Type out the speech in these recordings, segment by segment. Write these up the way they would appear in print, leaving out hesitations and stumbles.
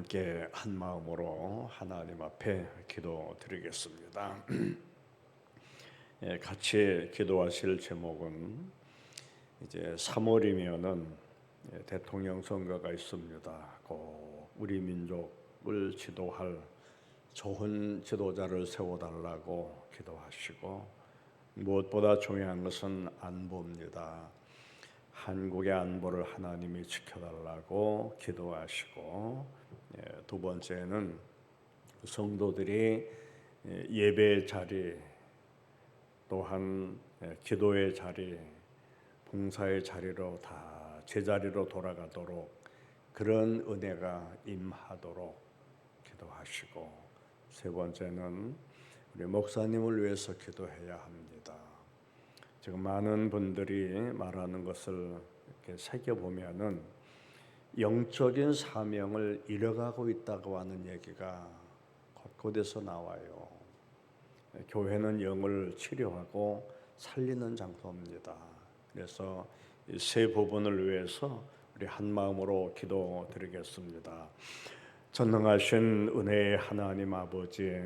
함께 한 마음으로 하나님 앞에 기도드리겠습니다. 같이 기도하실 제목은 이제 3월이면은 대통령 선거가 있습니다. 꼭 우리 민족을 지도할 좋은 지도자를 세워달라고 기도하시고, 무엇보다 중요한 것은 안보입니다. 한국의 안보를 하나님이 지켜달라고 기도하시고, 두 번째는 성도들이 예배의 자리, 또한 기도의 자리, 봉사의 자리로 다 제자리로 돌아가도록 그런 은혜가 임하도록 기도하시고, 세 번째는 우리 목사님을 위해서 기도해야 합니다. 지금 많은 분들이 말하는 것을 이렇게 살펴보면은 영적인 사명을 잃어가고 있다고 하는 얘기가 곳곳에서 나와요. 교회는 영을 치료하고 살리는 장소입니다. 그래서 이 세 부분을 위해서 우리 한 마음으로 기도드리겠습니다. 전능하신 은혜의 하나님 아버지,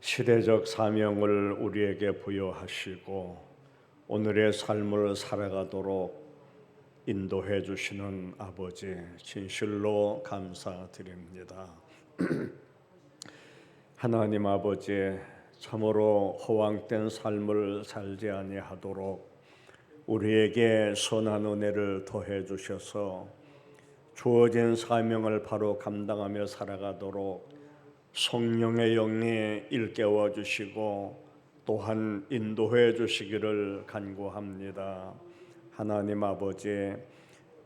시대적 사명을 우리에게 부여하시고 오늘의 삶을 살아가도록 인도해 주시는 아버지, 진실로 감사드립니다. 하나님 아버지, 참으로 허황된 삶을 살지 아니하도록 우리에게 선한 은혜를 더해 주셔서 주어진 사명을 바로 감당하며 살아가도록 성령의 영이 일깨워 주시고 또한 인도해 주시기를 간구합니다. 하나님 아버지,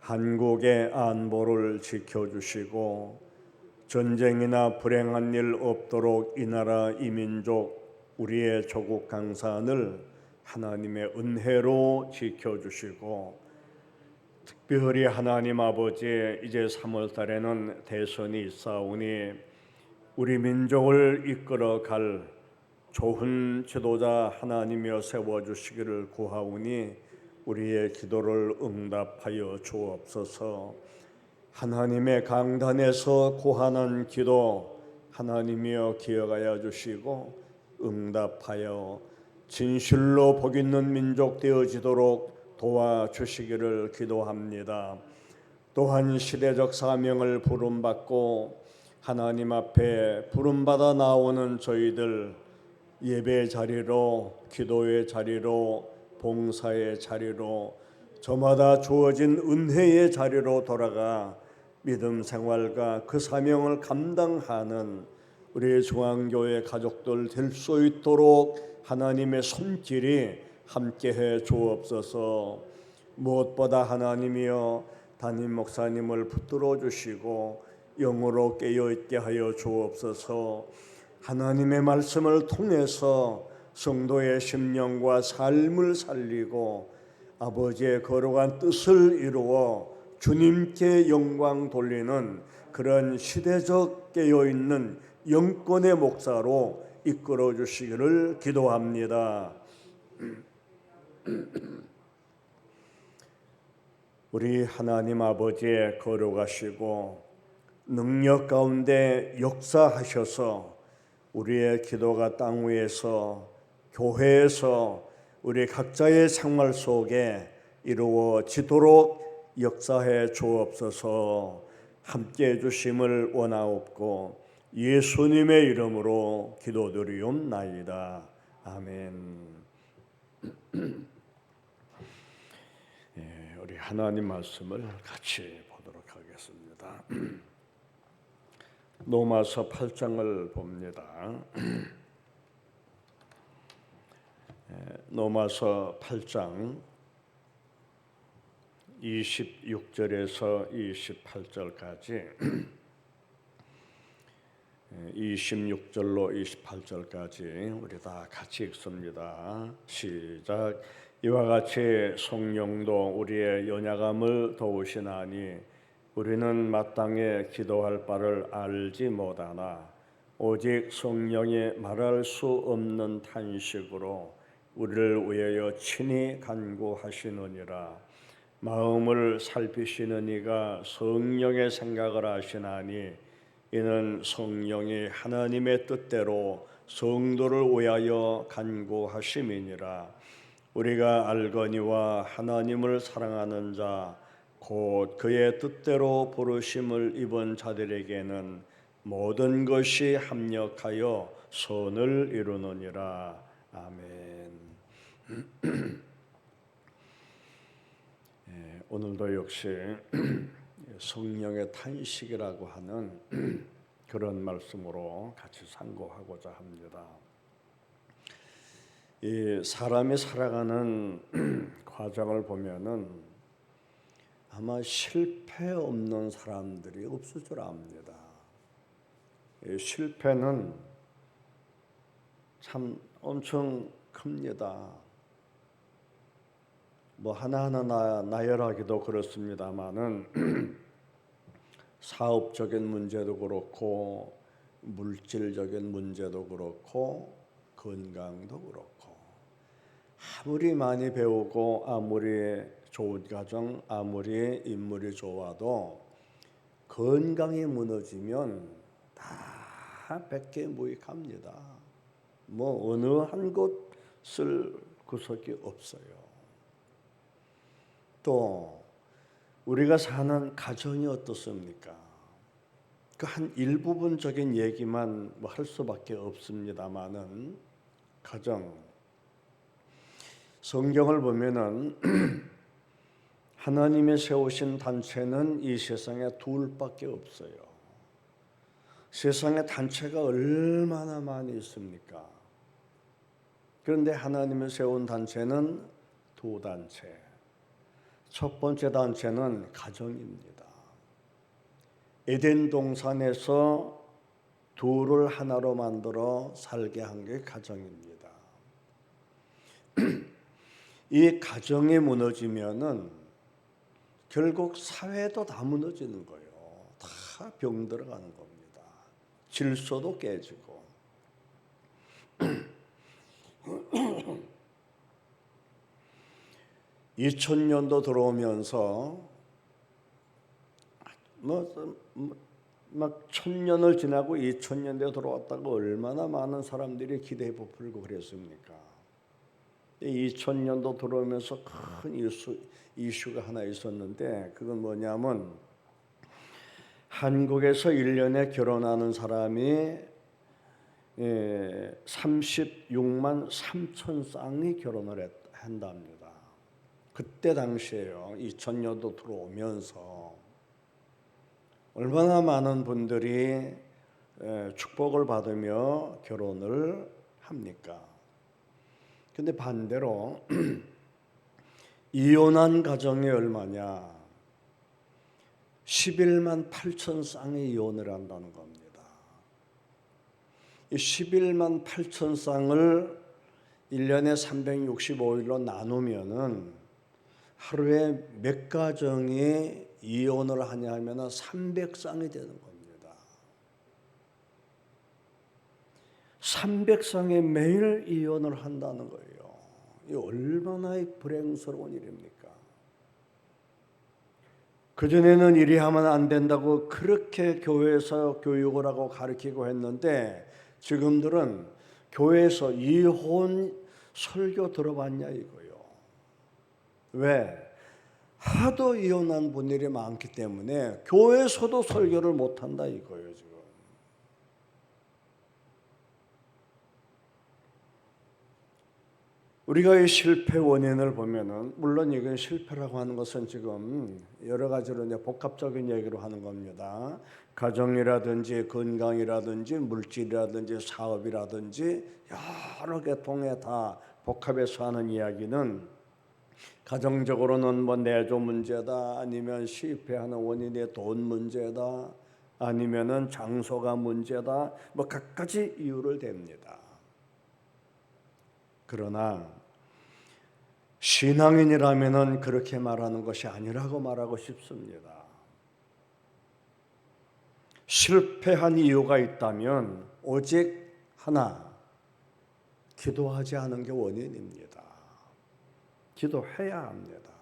한국의 안보를 지켜주시고 전쟁이나 불행한 일 없도록 이 나라 이 민족 우리의 조국 강산을 하나님의 은혜로 지켜주시고, 특별히 하나님 아버지, 이제 3월 달에는 대선이 있사오니 우리 민족을 이끌어갈 좋은 지도자 하나님이여 세워주시기를 구하오니 우리의 기도를 응답하여 주옵소서. 하나님의 강단에서 고하는 기도 하나님이여 기억하여 주시고 응답하여 진실로 복 있는 민족 되어지도록 도와주시기를 기도합니다. 또한 시대적 사명을 부름받고 하나님 앞에 부름받아 나오는 저희들 예배의 자리로, 기도의 자리로, 봉사의 자리로, 저마다 주어진 은혜의 자리로 돌아가 믿음 생활과 그 사명을 감당하는 우리 중앙교회 가족들 될 수 있도록 하나님의 손길이 함께해 주옵소서. 무엇보다 하나님이여 담임 목사님을 붙들어 주시고 영으로 깨어있게 하여 주옵소서. 하나님의 말씀을 통해서 성도의 심령과 삶을 살리고 아버지의 거룩한 뜻을 이루어 주님께 영광 돌리는 그런 시대적 깨어있는 영권의 목사로 이끌어 주시기를 기도합니다. 우리 하나님 아버지의 거룩하시고 능력 가운데 역사하셔서 우리의 기도가 땅 위에서, 교회에서, 우리 각자의 생활 속에 이루어지도록 역사해 주옵소서. 함께해 주심을 원하옵고 예수님의 이름으로 기도드리옵나이다. 아멘. 우리 하나님 말씀을 같이 보도록 하겠습니다. 로마서 8장을 봅니다. 로마서 8장 26절에서 28절까지 26절로 28절까지 우리 다 같이 읽습니다. 시작. 이와 같이 성령도 우리의 연약함을 도우시나니 우리는 마땅히 기도할 바를 알지 못하나 오직 성령이 말할 수 없는 탄식으로 우리를 위하여 친히 간구하시느니라. 마음을 살피시는 이가 성령의 생각을 하시나니 이는 성령이 하나님의 뜻대로 성도를 위하여 간구하심이니라. 우리가 알거니와 하나님을 사랑하는 자 곧 그의 뜻대로 부르심을 입은 자들에게는 모든 것이 합력하여 선을 이루느니라. 아멘. 오늘도 역시 성령의 탄식이라고 하는 그런 말씀으로 같이 상고하고자 합니다. 이 사람이 살아가는 과정을 보면은 아마 실패 없는 사람들이 없을 줄 압니다. 이 실패는 참 엄청 큽니다. 뭐 하나하나 나열하기도 그렇습니다만은 사업적인 문제도 그렇고 물질적인 문제도 그렇고 건강도 그렇고 아무리 많이 배우고 아무리 좋은 가정 아무리 인물이 좋아도 건강이 무너지면 다 백개무익합니다. 뭐 어느 한 곳을 구석이 없어요. 또 우리가 사는 가정이 어떻습니까? 그 한 일부분적인 얘기만 할 수밖에 없습니다만은 가정 성경을 보면은 하나님이 세우신 단체는 이 세상에 둘밖에 없어요. 세상에 단체가 얼마나 많이 있습니까? 그런데 하나님이 세운 단체는 두 단체. 첫 번째 단체는 가정입니다. 에덴 동산에서 둘을 하나로 만들어 살게 한 게 가정입니다. 이 가정이 무너지면은 결국 사회도 다 무너지는 거예요. 다 병들어가는 겁니다. 질서도 깨지고. 2000년도 들어오면서 막 1000년을 지나고 2000년대에 들어왔다가 얼마나 많은 사람들이 기대에 부풀고 그랬습니까? 2000년도 들어오면서 큰 이슈가 하나 있었는데 그건 뭐냐면 한국에서 1년에 결혼하는 사람이 36만 3천 쌍이 결혼을 한답니다. 그때 당시에요. 2000년도 들어오면서 얼마나 많은 분들이 축복을 받으며 결혼을 합니까? 근데 반대로 이혼한 가정이 얼마냐? 11만 8천 쌍이 이혼을 한다는 겁니다. 이 11만 8천 쌍을 1년에 365일로 나누면은 하루에 몇 가정이 이혼을 하냐 하면은 300쌍이 되는 겁니다. 300쌍이 매일 이혼을 한다는 거예요. 이 얼마나 불행스러운 일입니까? 그전에는 이리 하면 안 된다고 그렇게 교회에서 교육을 하고 가르치고 했는데 지금들은 교회에서 이혼 설교 들어봤냐 이거요. 왜? 하도 이혼한 분들이 많기 때문에 교회에서도 설교를 못한다 이거예요 지금. 우리가 이 실패 원인을 보면은 물론 이건 실패라고 하는 것은 지금 여러 가지로 이제 복합적인 얘기로 하는 겁니다. 가정이라든지 건강이라든지 물질이라든지 사업이라든지 여러 개 통해 다 복합해서 하는 이야기는 가정적으로는 뭐 내조 문제다 아니면 실패하는 원인이 돈 문제다 아니면은 장소가 문제다 뭐 각가지 이유를 댑니다. 그러나 신앙인이라면은 그렇게 말하는 것이 아니라고 말하고 싶습니다. 실패한 이유가 있다면 오직 하나, 기도하지 않은 게 원인입니다. 기도해야 합니다.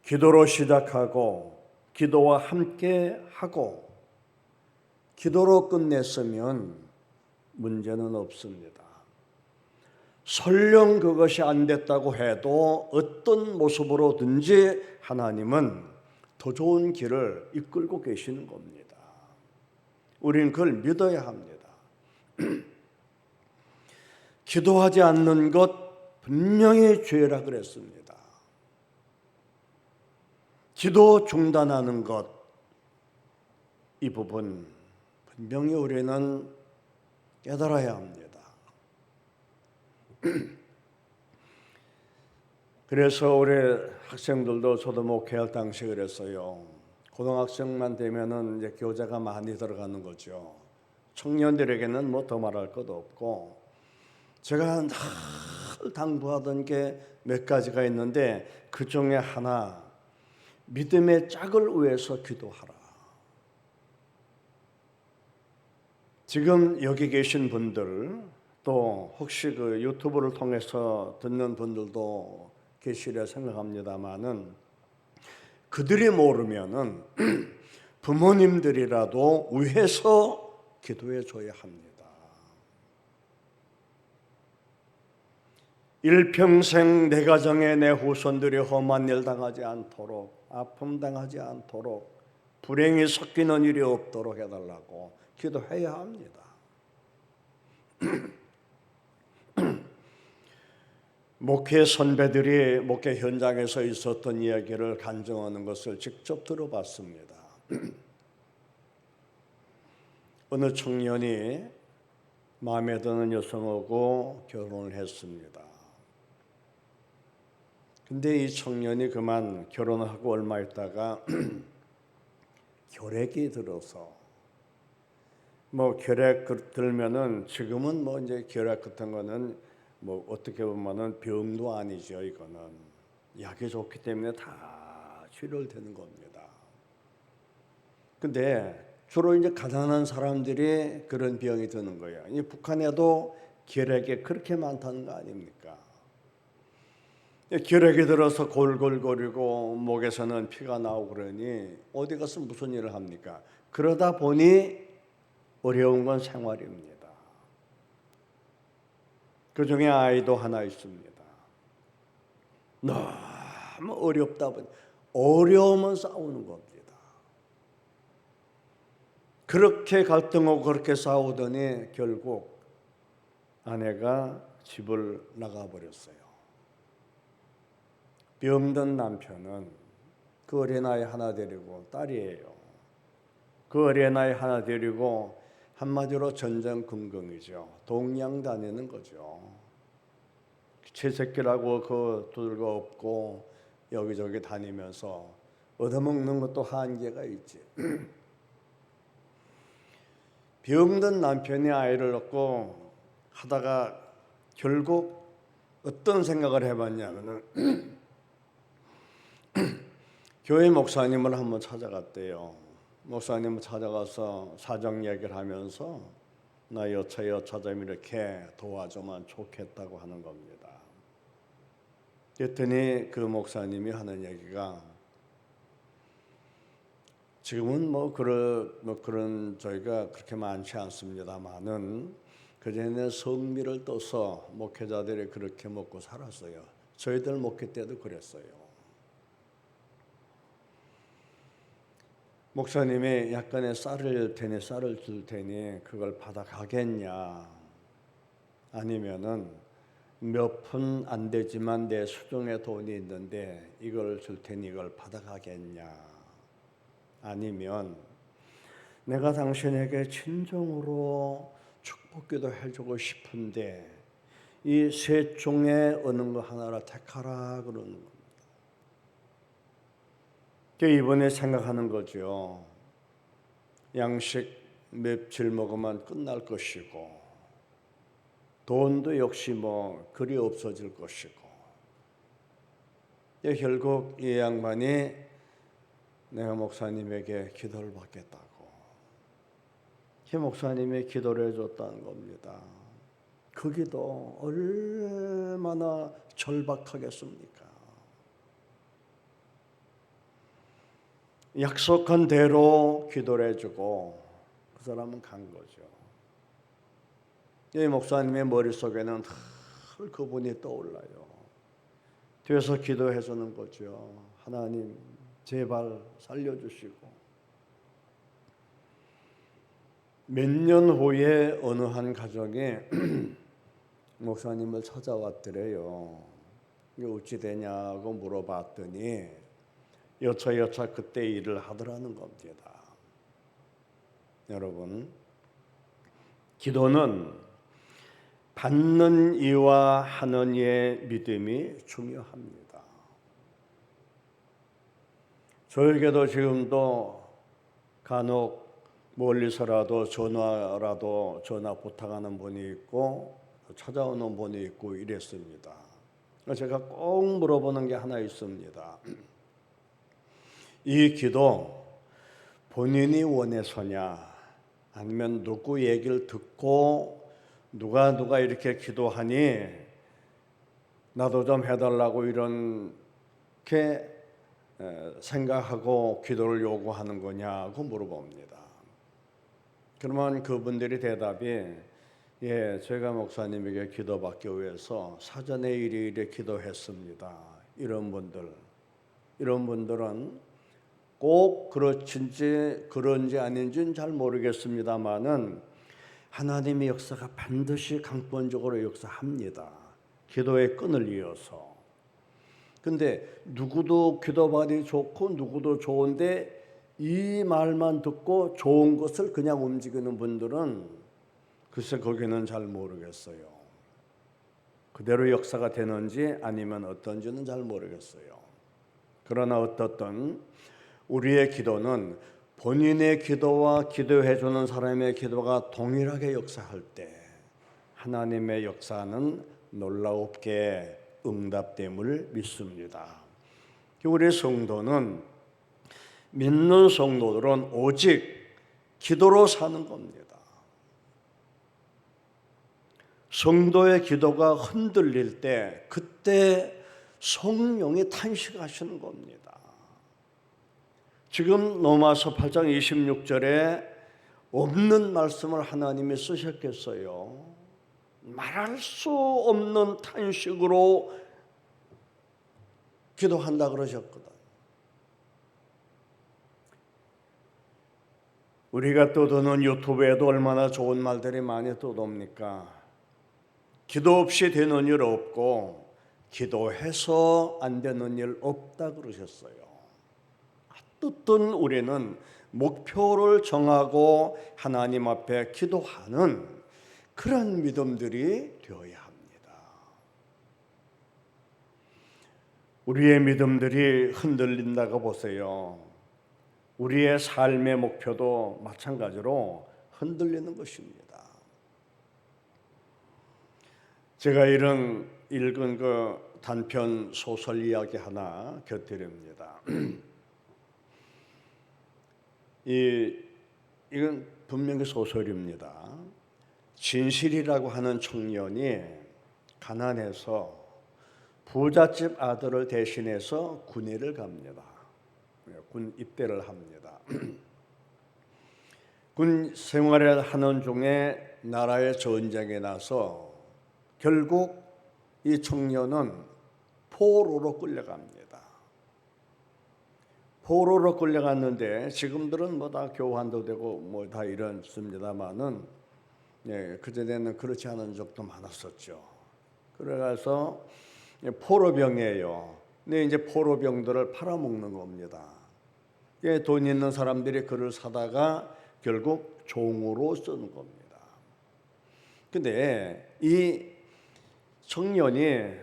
기도로 시작하고 기도와 함께 하고 기도로 끝냈으면 문제는 없습니다. 설령 그것이 안 됐다고 해도 어떤 모습으로든지 하나님은 더 좋은 길을 이끌고 계시는 겁니다. 우리는 그걸 믿어야 합니다. 기도하지 않는 것 분명히 죄라 그랬습니다. 기도 중단하는 것, 이 부분 분명히 우리는 깨달아야 합니다. 그래서 우리 학생들도 저도 목회할 당시 그랬어요. 고등학생만 되면은 이제 교재가 많이 들어가는 거죠. 청년들에게는 뭐 더 말할 것도 없고, 제가 늘 당부하던 게 몇 가지가 있는데 그 중에 하나, 믿음의 짝을 위해서 기도하라. 지금 여기 계신 분들, 또 혹시 그 유튜브를 통해서 듣는 분들도 계시리라 생각합니다마는, 그들이 모르면은 부모님들이라도 위해서 기도해 줘야 합니다. 일평생 내 가정에 내 후손들이 험한 일 당하지 않도록, 아픔 당하지 않도록, 불행이 섞이는 일이 없도록 해달라고 기도해야 합니다. 목회 선배들이 목회 현장에서 있었던 이야기를 간증하는 것을 직접 들어봤습니다. 어느 청년이 마음에 드는 여성하고 결혼을 했습니다. 근데 이 청년이 그만 결혼하고 얼마 있다가 결핵이 들어서, 뭐 결핵 들면은 지금은 뭐 이제 결핵 같은 거는 뭐 어떻게 보면은 병도 아니죠. 이거는 약이 좋기 때문에 다 치료되는 겁니다. 근데 주로 이제 가난한 사람들이 그런 병이 드는 거예요. 이 북한에도 결핵이 그렇게 많다는 거 아닙니까? 결핵이 들어서 골골거리고 목에서는 피가 나오고 그러니 어디 가서 무슨 일을 합니까? 그러다 보니 어려운 건 생활입니다. 그 중에 아이도 하나 있습니다. 너무 어렵다 보니 어려움은 싸우는 겁니다. 그렇게 갈등하고 그렇게 싸우더니 결국 아내가 집을 나가버렸어요. 병든 남편은 그 어린아이 하나 데리고, 딸이에요. 그 어린아이 하나 데리고 한마디로 전전긍긍이죠. 동양 다니는 거죠. 채새끼라고 그 둘거 없고 여기저기 다니면서 얻어먹는 것도 한계가 있지. 병든 남편이 아이를 낳고 하다가 결국 어떤 생각을 해봤냐면은 교회 목사님을 한번 찾아갔대요. 목사님을 찾아가서 사정 얘기를 하면서 나 여차저차좀 이렇게 도와주면 좋겠다고 하는 겁니다. 그랬더니 그 목사님이 하는 얘기가, 지금은 그런 저희가 그렇게 많지 않습니다만은 그전에는 성미를 떠서 목회자들이 그렇게 먹고 살았어요. 저희들 목회 때도 그랬어요. 목사님이 약간의 쌀을 줄 테니 그걸 받아가겠냐, 아니면은 몇 푼 안 되지만 내 수중에 돈이 있는데 이걸 줄 테니 이걸 받아가겠냐, 아니면 내가 당신에게 진정으로 축복기도 해주고 싶은데 이 셋 중에 어느 거 하나를 택하라 그러는 겁니다. 이번에 생각하는 거죠. 양식 며칠 먹으면 끝날 것이고 돈도 역시 뭐 그리 없어질 것이고, 결국 이 양반이 내가 목사님에게 기도를 받겠다고, 이 목사님이 기도를 해줬다는 겁니다. 그 기도 얼마나 절박하겠습니까? 약속한 대로 기도를 해주고 그 사람은 간 거죠. 이 목사님의 머릿속에는 늘 그분이 떠올라요. 뒤에서 기도해 주는 거죠. 하나님 제발 살려주시고. 몇 년 후에 어느 한 가정이 목사님을 찾아왔더래요. 이게 어찌 되냐고 물어봤더니 여차여차 그때 일을 하더라는 겁니다. 여러분, 기도는 받는 이와 하는 이의 믿음이 중요합니다. 저에게도 지금도 간혹 멀리서라도 전화 부탁하는 분이 있고 찾아오는 분이 있고 이랬습니다. 제가 꼭 물어보는 게 하나 있습니다. 이 기도 본인이 원해서냐 아니면 누구 얘기를 듣고 누가 이렇게 기도하니 나도 좀 해달라고 이렇게 생각하고 기도를 요구하는 거냐고 물어봅니다. 그러면 그분들이 대답이 예, 제가 목사님에게 기도받기 위해서 사전에 이리 기도했습니다. 이런 분들은 꼭 그런지 아닌지는 잘 모르겠습니다만은 하나님의 역사가 반드시 강권적으로 역사합니다. 기도의 끈을 이어서. 근데 누구도 기도받이 좋고 누구도 좋은데 이 말만 듣고 좋은 것을 그냥 움직이는 분들은 글쎄 거기는 잘 모르겠어요. 그대로 역사가 되는지 아니면 어떤지는 잘 모르겠어요. 그러나 어떻든 우리의 기도는 본인의 기도와 기도해 주는 사람의 기도가 동일하게 역사할 때 하나님의 역사는 놀랍게 응답됨을 믿습니다. 우리 성도는 믿는 성도들은 오직 기도로 사는 겁니다. 성도의 기도가 흔들릴 때 그때 성령이 탄식하시는 겁니다. 지금 로마서 8장 26절에 없는 말씀을 하나님이 쓰셨겠어요. 말할 수 없는 탄식으로 기도한다 그러셨거든. 우리가 떠도는 유튜브에도 얼마나 좋은 말들이 많이 떠돕니까? 기도 없이 되는 일 없고 기도해서 안 되는 일 없다 그러셨어요. 어쨌든 우리는 목표를 정하고 하나님 앞에 기도하는 그런 믿음들이 되어야 합니다. 우리의 믿음들이 흔들린다고 보세요. 우리의 삶의 목표도 마찬가지로 흔들리는 것입니다. 제가 읽은 그 단편 소설 이야기 하나 곁드립니다. 이건 분명히 소설입니다. 진실이라고 하는 청년이 가난해서 부잣집 아들을 대신해서 군의를 갑니다. 군 입대를 합니다. 군 생활을 하는 중에 나라의 전쟁에 나서 결국 이 청년은 포로로 끌려갑니다. 포로로 끌려갔는데 지금들은 뭐 다 교환도 되고 뭐 다 이렇습니다만은 그전에는 그렇지 않은 적도 많았었죠. 그래서 포로병이에요. 근데 이제 포로병들을 팔아먹는 겁니다. 돈 있는 사람들이 그를 사다가 결국 종으로 쓰는 겁니다. 근데 이 청년이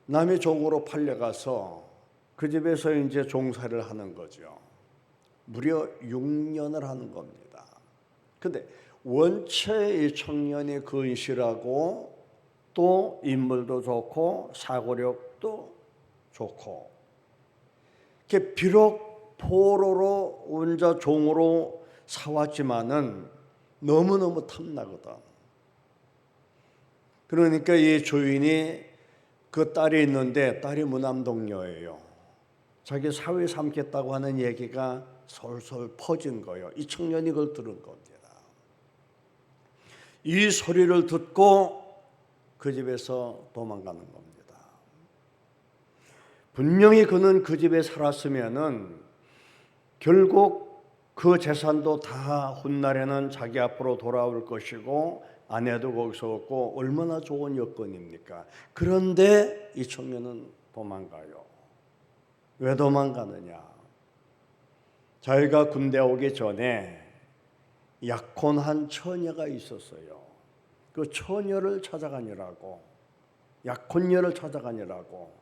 남의 종으로 팔려가서 그 집에서 이제 종사를 하는 거죠. 무려 6년을 하는 겁니다. 근데 원체 이 청년이 근실하고 또 인물도 좋고 사고력도 좋고 비록 포로로 혼자 종으로 사왔지만은 너무너무 탐나거든. 그러니까 이 주인이 그 딸이 있는데 딸이 무남동녀예요. 자기 사회 삼겠다고 하는 얘기가 솔솔 퍼진 거예요. 이 청년이 그걸 들은 겁니다. 이 소리를 듣고 그 집에서 도망가는 겁니다. 분명히 그는 그 집에 살았으면은 결국 그 재산도 다 훗날에는 자기 앞으로 돌아올 것이고 아내도 거기서 없고 얼마나 좋은 여건입니까? 그런데 이 청년은 도망가요. 왜 도망가느냐? 자기가 군대 오기 전에 약혼한 처녀가 있었어요. 그 처녀를 찾아가느라고, 약혼녀를 찾아가느라고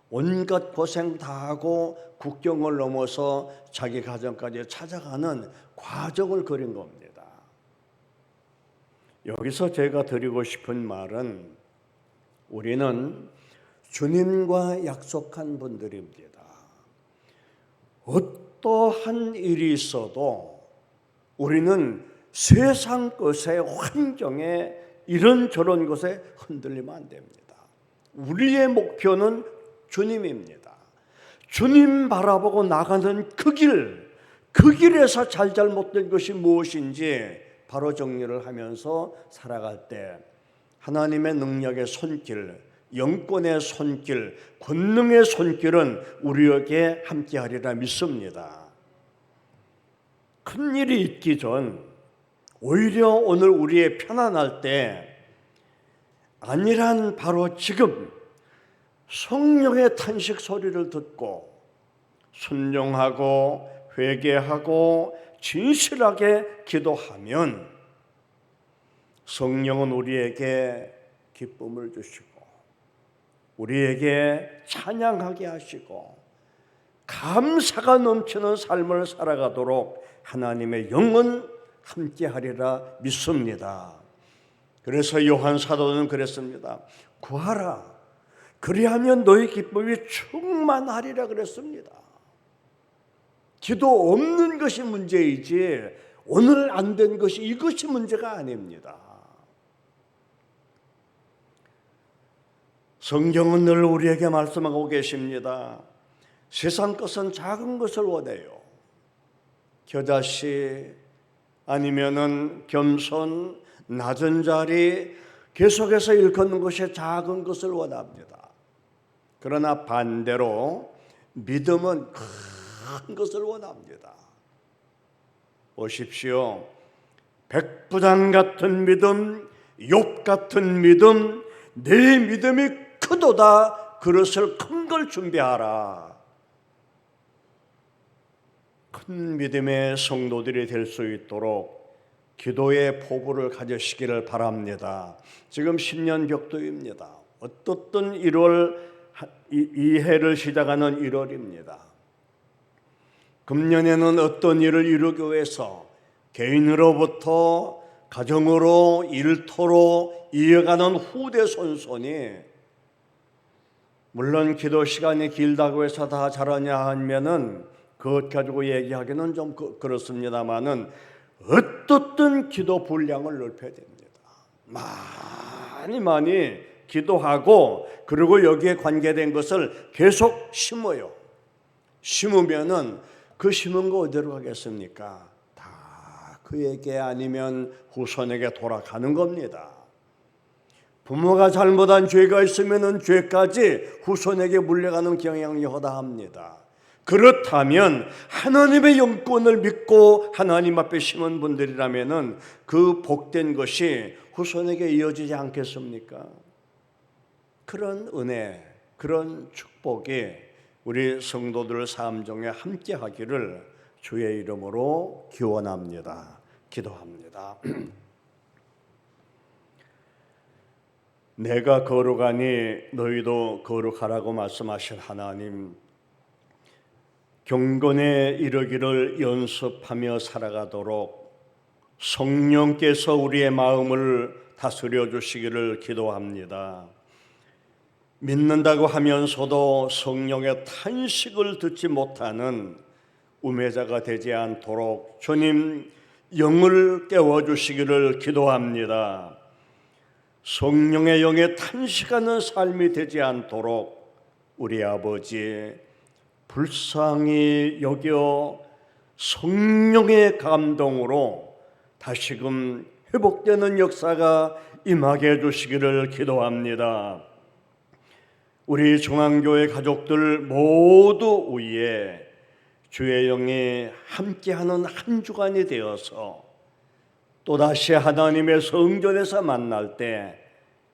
온갖 고생 다 하고 국경을 넘어서 자기 가정까지 찾아가는 과정을 그린 겁니다. 여기서 제가 드리고 싶은 말은 우리는 주님과 약속한 분들입니다. 어떠한 일이 있어도 우리는 세상 것의 환경에 이런저런 것에 흔들리면 안 됩니다. 우리의 목표는 주님입니다. 주님 바라보고 나가는 그 길에서 잘못된 것이 무엇인지 바로 정리를 하면서 살아갈 때 하나님의 능력의 손길, 영권의 손길, 권능의 손길은 우리에게 함께하리라 믿습니다. 큰 일이 있기 전 오히려 오늘 우리의 편안할 때 아니란 바로 지금 성령의 탄식 소리를 듣고 순종하고 회개하고 진실하게 기도하면 성령은 우리에게 기쁨을 주시고 우리에게 찬양하게 하시고 감사가 넘치는 삶을 살아가도록 하나님의 영은 함께하리라 믿습니다. 그래서 요한 사도는 그랬습니다. 구하라. 그리하면 너희 기쁨이 충만하리라 그랬습니다. 기도 없는 것이 문제이지 오늘 안 된 것이 이것이 문제가 아닙니다. 성경은 늘 우리에게 말씀하고 계십니다. 세상 것은 작은 것을 원해요. 겨자씨 아니면은 겸손, 낮은 자리, 계속해서 일컫는 것이 작은 것을 원합니다. 그러나 반대로 믿음은 큰 것을 원합니다. 보십시오. 백부장 같은 믿음, 욥 같은 믿음, 내 믿음이 크도다. 그릇을 큰 걸 준비하라. 큰 믿음의 성도들이 될 수 있도록 기도의 포부를 가지시기를 바랍니다. 지금 신년벽두입니다. 어떻든 1월 이 해를 시작하는 1월입니다. 금년에는 어떤 일을 이루기 위해서 개인으로부터 가정으로 일터로 이어가는 후대손손이 물론 기도 시간이 길다고 해서 다 잘하냐 하면은 그것 가지고 얘기하기는 좀 그렇습니다만은 어떻든 기도 분량을 넓혀야 됩니다. 많이 기도하고 그리고 여기에 관계된 것을 계속 심어요. 심으면은 그 심은 거 어디로 가겠습니까? 다 그에게 아니면 후손에게 돌아가는 겁니다. 부모가 잘못한 죄가 있으면은 죄까지 후손에게 물려가는 경향이 허다합니다. 그렇다면 하나님의 영권을 믿고 하나님 앞에 심은 분들이라면은 그 복된 것이 후손에게 이어지지 않겠습니까? 그런 은혜, 그런 축복이 우리 성도들 삶 중에 함께 하기를 주의 이름으로 기원합니다. 기도합니다. 내가 거룩하니 너희도 거룩하라고 말씀하신 하나님, 경건에 이르기를 연습하며 살아가도록 성령께서 우리의 마음을 다스려 주시기를 기도합니다. 믿는다고 하면서도 성령의 탄식을 듣지 못하는 우매자가 되지 않도록 주님 영을 깨워주시기를 기도합니다. 성령의 영에 탄식하는 삶이 되지 않도록 우리 아버지 불쌍히 여겨 성령의 감동으로 다시금 회복되는 역사가 임하게 해주시기를 기도합니다. 우리 중앙교회 가족들 모두 위에 주의 영이 함께하는 한 주간이 되어서 또다시 하나님의 성전에서 만날 때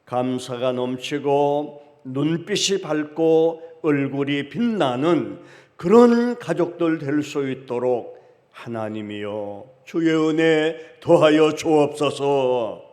감사가 넘치고 눈빛이 밝고 얼굴이 빛나는 그런 가족들 될 수 있도록 하나님이여 주의 은혜 더하여 주옵소서.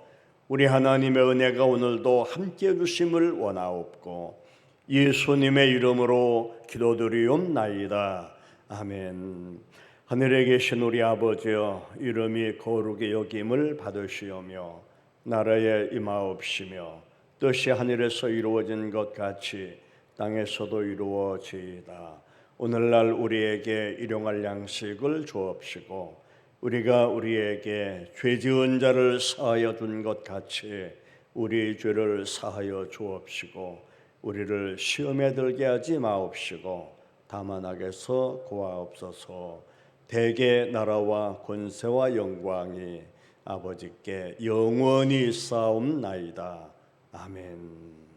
우리 하나님의 은혜가 오늘도 함께해 주심을 원하옵고 예수님의 이름으로 기도드리옵나이다. 아멘. 하늘에 계신 우리 아버지여, 이름이 거룩히 여김을 받으시오며 나라에 임하옵시며 뜻이 하늘에서 이루어진 것 같이 땅에서도 이루어지이다. 오늘날 우리에게 일용할 양식을 주옵시고 우리가 우리에게 죄 지은 자를 사하여 준 것 같이 우리 죄를 사하여 주옵시고 우리를 시험에 들게 하지 마옵시고 다만 악에서 구하옵소서. 대개 나라와 권세와 영광이 아버지께 영원히 쌓옵나이다. 아멘.